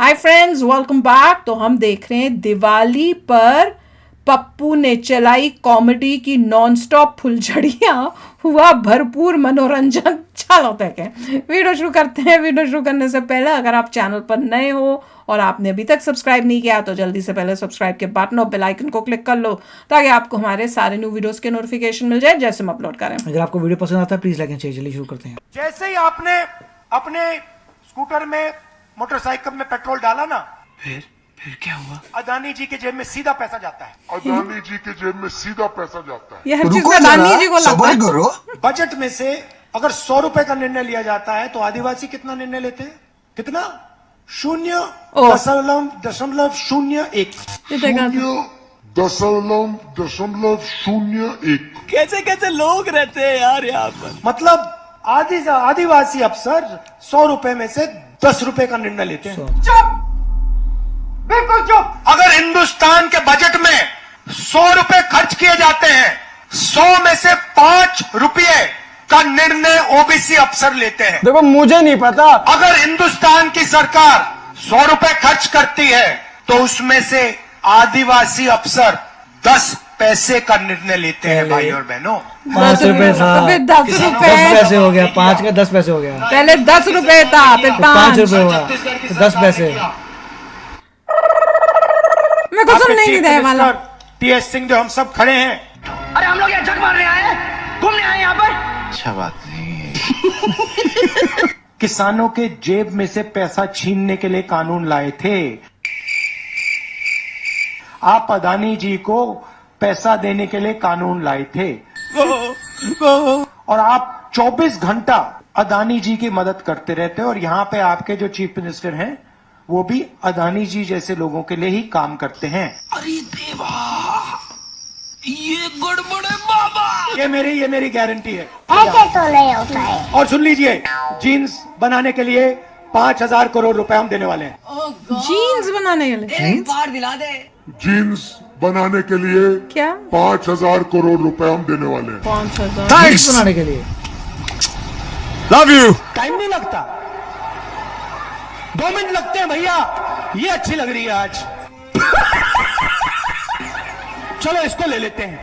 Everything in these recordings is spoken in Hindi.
Hi friends, welcome back. तो हम देख रहे हैं दिवाली पर पप्पू ने चलाई कॉमेडी की नॉनस्टॉप फुलझड़ियां, हुआ भरपूर मनोरंजन। चलो देखें, वीडियो शुरू करते हैं। वीडियो शुरू करने से पहले अगर आप चैनल पर नए हो और आपने अभी तक सब्सक्राइब नहीं किया तो जल्दी से पहले सब्सक्राइब के बटन और बेल आइकन को क्लिक कर लो ताकि आपको हमारे सारे न्यू वीडियोस के नोटिफिकेशन मिल जाए जैसे हम अपलोड करें। अगर आपको वीडियो पसंद आता है प्लीज लाइक एंड शेयर। चलिए शुरू करते हैं। जैसे ही आपने अपने स्कूटर में मोटरसाइकिल में पेट्रोल डाला ना, फिर क्या हुआ? अदानी जी के जेब में सीधा पैसा जाता है। अदानी जी के जेब में सीधा पैसा जाता है। ये हर चीज रुको में अदानी जरा, जी को लगता सब्र है। करो। बजट में से अगर 100 रुपए का निर्णय लिया जाता है तो आदिवासी कितना निर्णय लेते हैं? कितना? 0.001। ये देखा। 0.001। कैसे कैसे लोग रहते हैं यार यहाँ पर। मतलब आदिवासी अफसर 100 रुपए में से 10 रुपए का निर्णय लेते हैं। चुप, बिल्कुल चुप। अगर हिंदुस्तान के बजट में 100 रुपए खर्च किए जाते हैं, 100 में से 5 रुपए का निर्णय ओबीसी अफसर लेते हैं। देखो मुझे नहीं पता। अगर हिंदुस्तान की सरकार 100 रुपए खर्च करती है तो उसमें से आदिवासी अफसर 10 पैसे का निर्णय लेते हैं। भाई और बहनों, 5 रुपए था, तो फिर 10 10 रुपए पैसे हो गया। 5 का 10 पैसे हो गया। पहले 10 रुपए था, फिर 5 5 रुपए हुआ तो 10 पैसे। मेरे को सुनने ही नहीं दे वाला। टीएस सिंह जो हम सब खड़े हैं, अरे हम लोग यहाँ जग मारने आए हैं, घूमने आए हैं यहाँ पर। अच्छा बात नहीं। किसानों के जेब में से पैसा छीनने के लिए कानून लाए थे। आप अदानी जी को पैसा देने के लिए कानून लाए थे और आप 24 घंटा अदानी जी की मदद करते रहते हो। और यहाँ पे आपके जो चीफ मिनिस्टर हैं वो भी अदानी जी जैसे लोगों के लिए ही काम करते हैं। अरे देवा, ये गड़बड़ है बाबा। ये मेरी गारंटी है। ऐसे तो नहीं होता है। और सुन लीजिए, जीन्स बनाने के लिए 5,000 करोड़ रुपए हम देने वाले हैं। जीन्स बनाने के लिए एक बार दिला दे। जीन्स बनाने के लिए क्या? 5,000 करोड़ रुपए हम देने वाले हैं। 5,000 थैंक्स बनाने के लिए। Love you. टाइम नहीं लगता, 2 मिनट लगते हैं भैया। ये अच्छी लग रही है आज। चलो इसको ले लेते हैं।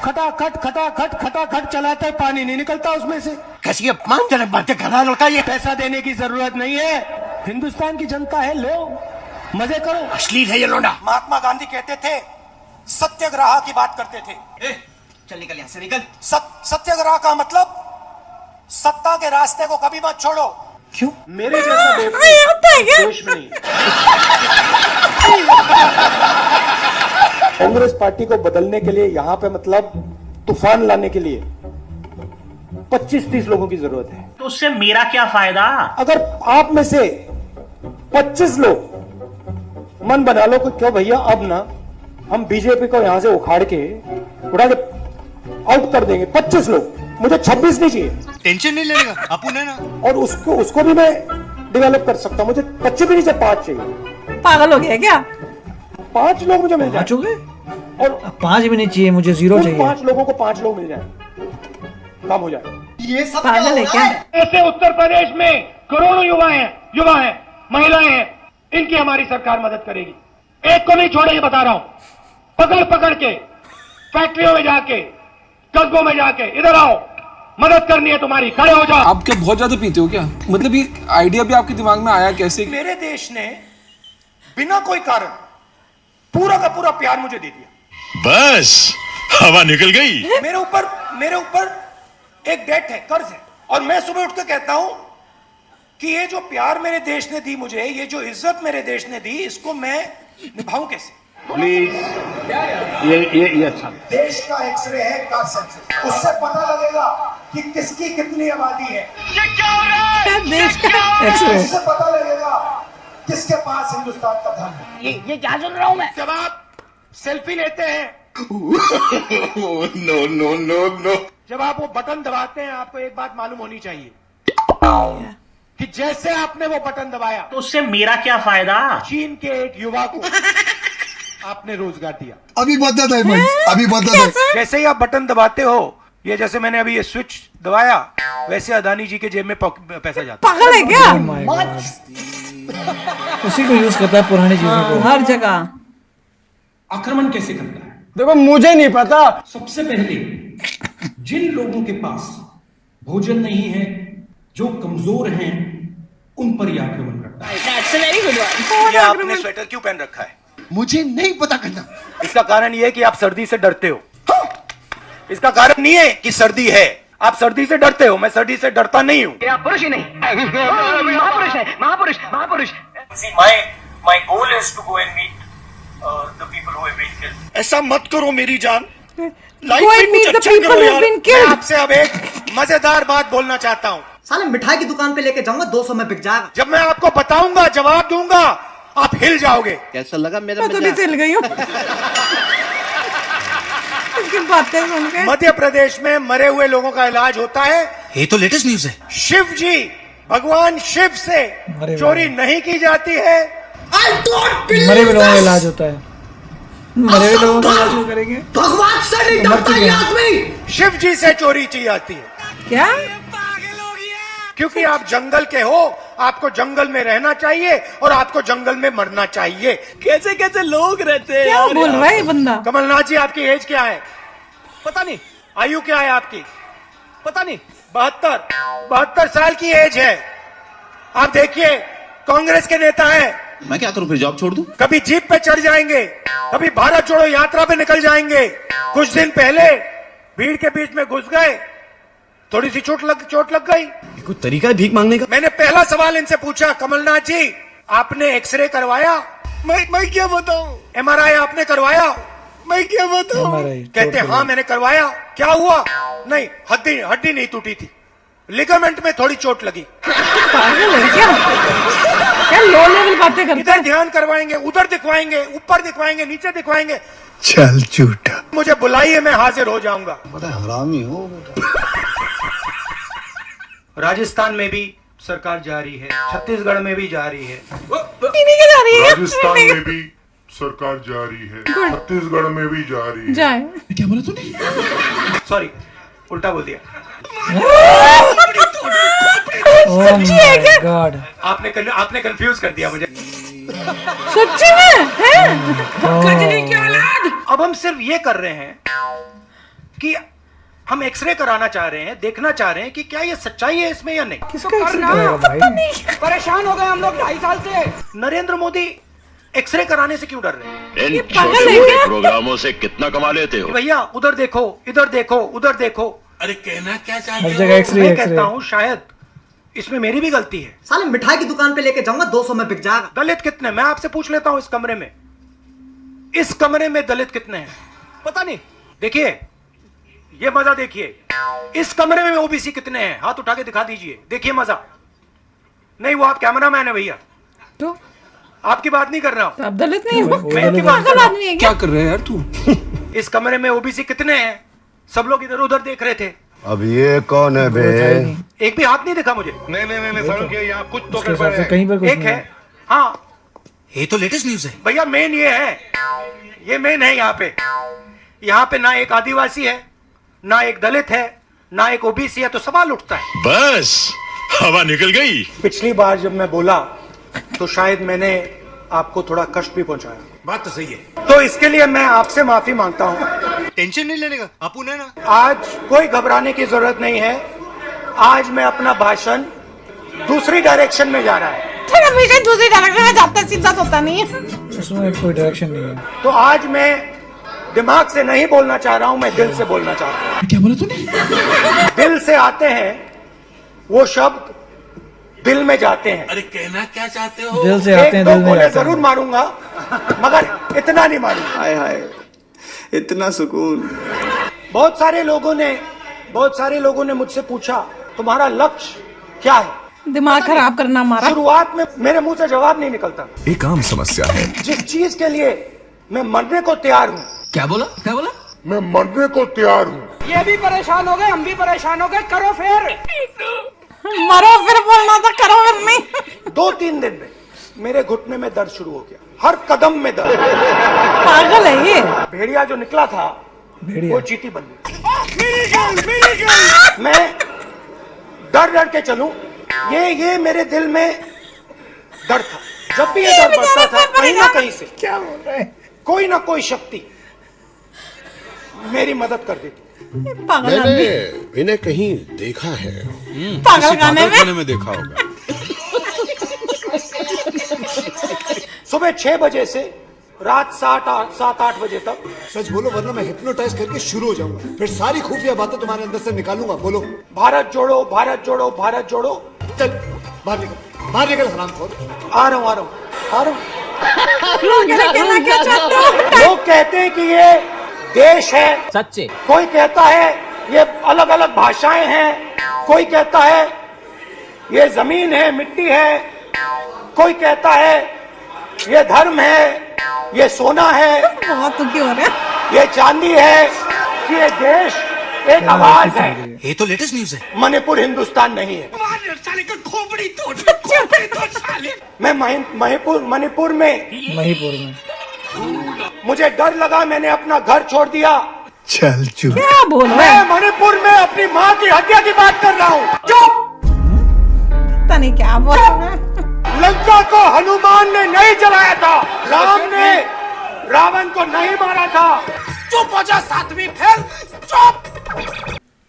खटाखट खटाखट खटाखट चलाते हैं, पानी नहीं निकलता उसमें से। कैसी अपमानजनक बातें कर रहा है लड़का ये। पैसा देने की जरूरत नहीं है, हिंदुस्तान की जनता है, लो मजे करो। अश्लील है ये लौंडा। महात्मा गांधी कहते थे, सत्याग्रह की बात करते थे। चल निकल यहाँ से, निकल। सत्याग्रह का मतलब सत्ता के रास्ते को कभी मत छोड़ो। क्यों? मेरे जैसा होता है क्या? देश में नहीं। कांग्रेस पार्टी को बदलने के लिए यहाँ पे मतलब तूफान लाने के लिए 25-30 लोगों की जरूरत है। तो उससे मेरा क्या फायदा? अगर आप में से 25 लोग मन बना लो कि क्यों भैया अब ना हम बीजेपी को यहां से उखाड़ के उड़ा के आउट कर देंगे। 25 लोग, मुझे 26 नहीं चाहिए। टेंशन नहीं लेगा अपन है ना। और उसको भी मैं डेवलप कर सकता हूं। मुझे 25 भी नहीं चाहिए, 5 चाहिए। पागल हो गया क्या? 5 लोग मुझे मिल जाए। 5 हो गए? और 5 भी नहीं चाहिए मुझे, 0 चाहिए। 5 लोगों को 5 लोग मिल जाए, काम हो जाए। ये सब पागल है क्या? ऐसे उत्तर प्रदेश में करोड़ों युवा हैं, महिलाएं हैं, इनकी हमारी सरकार मदद करेगी। एक को नहीं छोड़ेगी, बता रहा हूं। पकड़ पकड़ के फैक्ट्रियों में जाके, कस्बों में जाके, इधर आओ, मदद करनी है तुम्हारी, खड़े हो जाओ। आप क्या बहुत ज्यादा पीते हो क्या? मतलब ये आइडिया भी आपके दिमाग में आया कैसे? मेरे देश ने बिना कोई कारण पूरा का पूरा प्यार मुझे दे दिया। बस हवा निकल गई। मेरे ऊपर एक डेट है, कर्ज है। और मैं सुबह उठ के कहता हूं कि ये जो प्यार मेरे देश ने दी मुझे, ये जो इज्जत मेरे देश ने दी, इसको मैं निभाऊं कैसे? प्लीज, ये अच्छा। देश का एक्सरे है, का सेंसस, उससे पता लगेगा कि किसकी कितनी आबादी है। क्या देश का एक्सरे? उससे पता लगेगा किसके पास हिंदुस्तान का धन है। ये क्या सुन रहा हूँ मैं? जब आप सेल्फी लेते हैं, नो नो नो नो। जब आप वो बटन दबाते हैं, आपको एक बात मालूम होनी चाहिए कि जैसे आपने वो बटन दबाया, तो उससे मेरा क्या फायदा? चीन के एक युवा को आपने रोजगार दिया। अभी बता दे भाई, अभी बता दे। जैसे ही आप बटन दबाते हो, ये जैसे मैंने अभी ये स्विच दबाया, वैसे अदानी जी के जेब में पैसा जाता पागल है क्या? Oh my God. उसी को यूज करता है पुरानी चीजों को। हर जगह आक्रमण कैसे करता है? देखो मुझे नहीं पता। सबसे पहले जिन लोगों के पास भोजन नहीं है, जो कमजोर हैं, उन पर यह आक्रमण करता है। ये आपने स्वेटर क्यों पहन रखा है? मुझे नहीं पता करना। इसका कारण ये है कि आप सर्दी से डरते हो। इसका कारण नहीं है कि सर्दी है, आप सर्दी से डरते हो। मैं सर्दी से डरता नहीं हूँ। आप पुरुष ही नहीं, महापुरुष है, महापुरुष, महापुरुष। See, my goal is to go and meet the people who have been killed. ऐसा मत करो मेरी जान। लाइफ Go में and meet कुछ the अच्छा people करो who यार। have been मैं killed. आपसे अब एक मजेदार बात बोलना चाहता हूँ। साले मिठाई की दुकान पे लेके जाऊंगा 200 में बिक जाएगा। जब मैं आपको बताऊंगा, जवाब दूंगा, आप हिल जाओगे। कैसा लगा मेरा मैं तो भी हिल गई हूँ इसकी बातें सुन के। मध्य प्रदेश में मरे हुए लोगों का इलाज होता है। ये तो लेटेस्ट न्यूज है। शिव जी, भगवान शिव से अरे चोरी नहीं की जाती है। मरे हुए लोगों का इलाज होता है। मरे हुए लोगों का इलाज क्यों करेंगे? भगवान से नहीं मर डरता चुके ये हैं। आदमी। शिव जी से चोरी की जाती है क्या? क्योंकि आप जंगल के हो, आपको जंगल में रहना चाहिए और आपको जंगल में मरना चाहिए। कैसे कैसे लोग रहते हैं क्या बोल रहा है ये बंदा? कमलनाथ जी, आपकी एज क्या है? पता नहीं, आयु क्या है आपकी? पता नहीं। 72 साल की एज है। आप देखिए, कांग्रेस के नेता हैं, मैं क्या करूं फिर, जॉब छोड़ दूं? कभी जीप पे चढ़ जाएंगे, कभी भारत जोड़ो यात्रा पे निकल जाएंगे। कुछ दिन पहले भीड़ के बीच में घुस गए, थोड़ी सी चोट लग गई। कोई तरीका है भीख मांगने का? मैंने पहला सवाल इनसे पूछा, कमलनाथ जी आपने एक्सरे करवाया? मैं क्या बताऊं? एमआरआई आपने करवाया? मैं क्या बताऊं? हमारा कहते हाँ मैंने करवाया। क्या हुआ? नहीं, हड्डी नहीं टूटी थी, लिगामेंट में थोड़ी चोट लगी। पागल है क्या? क्या लो लेवल बातें करता इधर है? ध्यान करवाएंगे, उधर दिखवाएंगे, ऊपर दिखवाएंगे, नीचे दिखवाएंगे। चल झूठा। मुझे बुलाइए, मैं हाजिर हो जाऊंगा। बड़ा हरामी हो बेटा। राजस्थान में भी सरकार जा रही है, छत्तीसगढ़ में भी जा रही है, पीने के जा रही है। राजस्थान में भी सरकार जारी है, छत्तीसगढ़ में भी जारी है। जाए। क्या बोला तूने? सॉरी, उल्टा बोल दिया। Oh my God. आपने कंफ्यूज कर दिया मुझे। सच्ची में है? अब हम सिर्फ ये कर रहे हैं कि हम एक्सरे कराना चाह रहे हैं, देखना चाह रहे हैं कि क्या ये सच्चाई है इसमें या नहीं। किसका एक्सरे करेगा भाई? परेशान हो गए हम लोग 2.5 साल से। नरेंद्र मोदी एक्सरे कराने से क्यों डर रहे हैं? इन पागल छोटे है मोटे क्या? प्रोग्रामों से कितना कमा लेते हो? भैया उधर देखो, इधर देखो, उधर देखो। अरे कहना क्या हर चाहते जगह एक्सरे मैं एक्सरे। कहता हूँ शायद इसमें मेरी भी गलती है। साले मिठाई की दुकान पे लेके जाऊंगा 200 में बिक जाएगा। दलित कितने? मैं आपसे पूछ लेता हूँ, इस कमरे में दलित कितने हैं? पता नहीं। देखिए, ये मजा देखिए, इस कमरे में ओबीसी कितने हैं? हाथ उठा के दिखा दीजिए, देखिए मजा। नहीं, वो आप कैमरामैन है भैया, तो आपकी बात नहीं कर रहा हूं। आप दलित नहीं हो? मैं इनकी बात कर पागल रहा आदमी है क्या? क्या कर रहे हैं यार तू? हूं। इस कमरे में ओबीसी कितने हैं? सब लोग इधर उधर देख रहे थे, अब ये कौन है बे? एक भी हाथ नहीं दिखा मुझे। नहीं सारुण के यहाँ कुछ तो उसके हिसाब से कहीं पर कुछ एक नहीं है, है। हाँ ये तो लेटेस्ट न्यूज है। भैया, मेन ये है, ये मेन है। यहाँ पे ना एक आदिवासी है, ना एक दलित है, ना एक ओबीसी है, तो सवाल उठता है। बस हवा निकल गई। पिछली बार जब मैं बोला तो शायद मैंने आपको थोड़ा कष्ट भी पहुंचाया। बात तो सही है। तो इसके लिए मैं आपसे माफी मांगता हूं। टेंशन नहीं लेने का, आपू ने ना। आज कोई घबराने की जरूरत नहीं है। आज मैं अपना भाषण दूसरी डायरेक्शन में जा रहा है। हमेशा दूसरी डायरेक्शन में जाता, सीधा होता नहीं है। उसमें कोई डायरेक्शन नहीं है। तो आज मैं दिमाग से नहीं बोलना चाह रहा हूं, मैं दिल से बोलना चाह रहा हूं। क्या बोला तूने? दिल से आते हैं वो शब्द, दिल में जाते हैं। अरे कहना क्या चाहते हो? दिल से आते हैं, दिल में गोले जाते जरूर हैं। मारूंगा, मगर इतना नहीं मारूंगा। हाय हाय, इतना सुकून। बहुत सारे लोगों ने मुझसे पूछा, तुम्हारा लक्ष्य क्या है? दिमाग खराब करना हमारा। शुरुआत में मेरे मुंह से जवाब नहीं निकलता। एक आम समस्या है। जिस चीज के लिए मैं मरने को तैयार हूँ, क्या बोला? क्या बोला? मैं मरने को तैयार हूँ। ये भी परेशान हो गए, हम भी परेशान हो गए। करो फिर। मरो फिर बोलना था, करो फिर नहीं। 2-3 दिन में मेरे घुटने में दर्द शुरू हो गया, हर कदम में दर्द। पागल है ये। भेड़िया जो निकला था भेड़िया। वो चींटी बन गई। मैं डर डर के चलूं, ये मेरे दिल में डर था। जब भी ये डर बढ़ता था कहीं ना कहीं से क्या बोल रहे हैं? कोई ना कोई शक्ति मेरी मदद कर देती। पागल आदमी। इन्हें कहीं देखा है, पागल खाने में देखा होगा। सुबह 6 बजे से रात 7-8 बजे तक। सच बोलो वरना मैं हिप्नोटाइज करके शुरू हो जाऊंगा, फिर सारी खुफिया बातें तुम्हारे अंदर से निकालूंगा। बोलो। भारत जोड़ो, भारत जोड़ो, भारत जोड़ो। चल बाहर निकल हरामखोर। आ रहा हूँ। लोग कहते हैं कि ये देश है, सच्चे। कोई कहता है ये अलग अलग भाषाएं हैं, कोई कहता है ये जमीन है, मिट्टी है, कोई कहता है ये धर्म है, ये सोना है, बहुत दुखी हो रहे हैं। ये चांदी है, कि ये देश एक आवाज है। ये तो लेटेस्ट न्यूज है। मणिपुर हिंदुस्तान नहीं है। मैं मणिपुर में मुझे डर लगा, मैंने अपना घर छोड़ दिया। चल चुप। क्या बोल रहे मैं हैं? मणिपुर में अपनी माँ की हत्या की बात कर रहा हूँ। चुप। पता नहीं क्या बोल रहे हैं। लंका को हनुमान ने नहीं जलाया था, राम ने रावण को नहीं मारा था। चुप हो जा सातवीं फेल, चुप।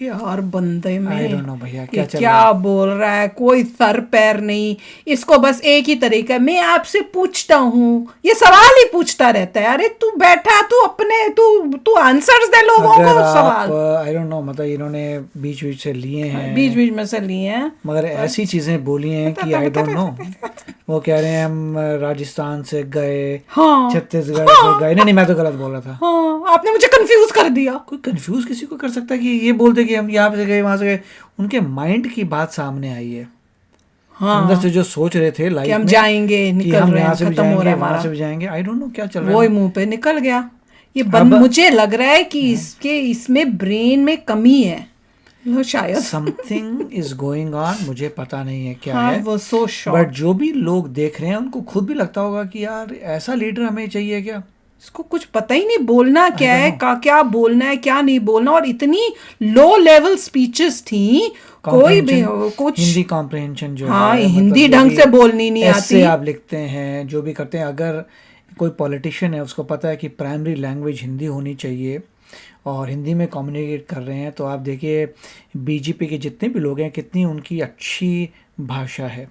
यार बंदे में I don't know भैया, क्या ये चल क्या रहा है? बोल रहा है, कोई सर पैर नहीं। इसको बस एक ही तरीका है, मैं आपसे पूछता हूँ, ये सवाल ही पूछता रहता है। अरे तू बैठा, तू अपने तू आंसर्स दे लोगों अगर को आप सवाल। आई डोंट नो, मतलब इन्होंने बीच बीच से लिए हैं, बीच में से लिए हैं, मगर ऐसी चीजें बोली हैं कि आई डोंट नो। वो कह रहे हैं हम राजस्थान से गए, हाँ। छत्तीसगढ़ से गए। नहीं मैं तो गलत बोल रहा था। हाँ, आपने मुझे कंफ्यूज कर दिया। कोई कंफ्यूज किसी को कर सकता है कि ये बोलते कि हम यहाँ से गए वहां से गए। उनके माइंड की बात सामने आई है। हाँ, अंदर से जो सोच रहे थे लाइफ कि हम में, जाएंगे, कि निकल हम रहे यहाँ हैं, से भी खत्म हो जाएंगे, रहा है वहां हमारा। से भी जाएंगे। आई डोंट नो क्या चल रहा वो है। ही मुंह पे निकल गया। ये अब- मुझे लग रहा है कि इसमें ब्रेन में कमी है, वो शायद। समथिंग इज गोइंग ऑन, मुझे पता नहीं है क्या हाँ, है। वो सो शॉर्ट। बट जो भी लोग देख रहे हैं उनको खुद भी लगता होगा कि यार ऐसा लीडर हमें चाहिए क्या। इसको कुछ पता ही नहीं बोलना क्या है, क्या बोलना है, क्या नहीं बोलना। और इतनी लो लेवल स्पीचेस थी, कोई भी कुछ हिंदी कॉम्प्रिहेंशन जो हाँ, है, हिंदी मतलब ढंग जो से भी बोलनी नहीं ऐसे आती। आप लिखते हैं, जो भी करते हैं, अगर कोई पॉलिटिशियन है उसको पता है कि प्राइमरी लैंग्वेज हिंदी होनी चाहिए और हिंदी में कम्युनिकेट कर रहे हैं, तो आप देखिए बीजेपी के जितने भी लोग हैं कितनी उनकी अच्छी भाषा है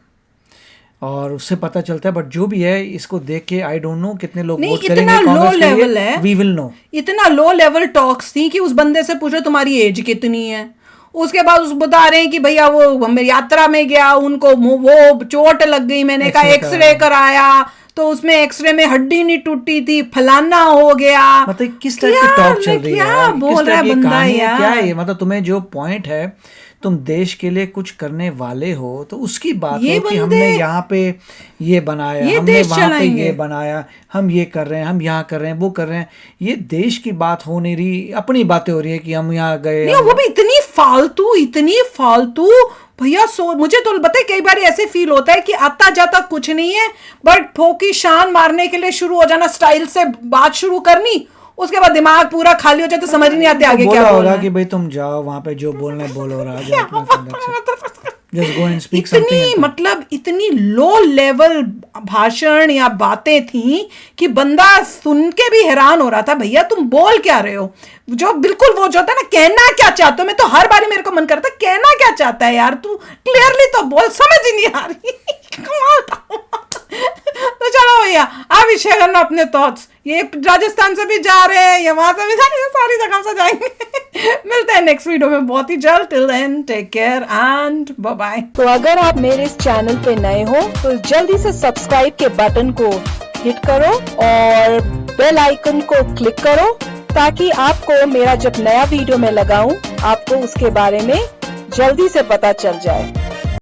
और उससे पता चलता है। बट जो भी है इसको देख के आई डोंट नो कितने लोग नहीं, वोट इतना करेंगे लो कांग्रेस के लेवल लिए, है। We will know. इतना लो लेवल टॉक्स थी कि उस बंदे से पूछो तुम्हारी एज कितनी है, उसके बाद उस बता रहे हैं कि भैया वो मेरी यात्रा में गया, उनको वो चोट लग गई, मैंने कहा एक्सरे कराया तो उसमें एक्सरे में हड्डी नहीं टूटी थी, फलाना हो गया। मतलब किस टाइप की टॉक चल रही है, क्या बोल रहा है बंदा यार। क्या है, मतलब तुम्हें जो पॉइंट है, तुम देश के लिए कुछ करने वाले हो तो उसकी बात हो कि हमने यहाँ पे ये बनाया, हमने वहाँ पे ये बनाया, हम ये कर रहे हैं, हम यहाँ कर रहे हैं, वो कर रहे हैं। ये देश की बात हो नहीं रही, अपनी बातें हो रही है कि हम यहाँ गए। वो भी इतनी फालतू भैया। मुझे तो पता है कई बार ऐसे फील होता है कि आता जाता कुछ नहीं है, बट ठोकी शान मारने के लिए शुरू हो जाना, स्टाइल से बात शुरू करनी, उसके बाद दिमाग पूरा खाली हो जाए तो समझ नहीं आते आगे क्या बोलना है। कि भाई तुम जाओ वहां पे जो बोलना है बोलो, just go and speak something. मतलब इतनी लो लेवल भाषण या बातें थी कि बंदा सुन के भी हैरान हो रहा था, भैया तुम बोल क्या रहे हो। जो बिल्कुल वो जो होता है ना, कहना क्या चाहते हो। मैं तो हर बारी मेरे को मन करता है कहना क्या चाहता है यार, तू क्लियरली तो बोल, समझ ही नहीं आ रही। कमाल था। तो चलो भैया आप ही शेयर करना अपने थॉट्स। ये राजस्थान से भी जा रहे हैं या वहां से भी जा रहे हैं, सारी जगह से जाएंगे। मिलते हैं नेक्स्ट वीडियो में बहुत ही जल्द। Till then take care and bye bye. तो अगर आप मेरे इस चैनल पे नए हो तो जल्दी से सब्सक्राइब के बटन को हिट करो और बेल आइकन को क्लिक करो ताकि आपको मेरा जब नया वीडियो मैं लगाऊं आपको उसके बारे में जल्दी से पता चल जाए।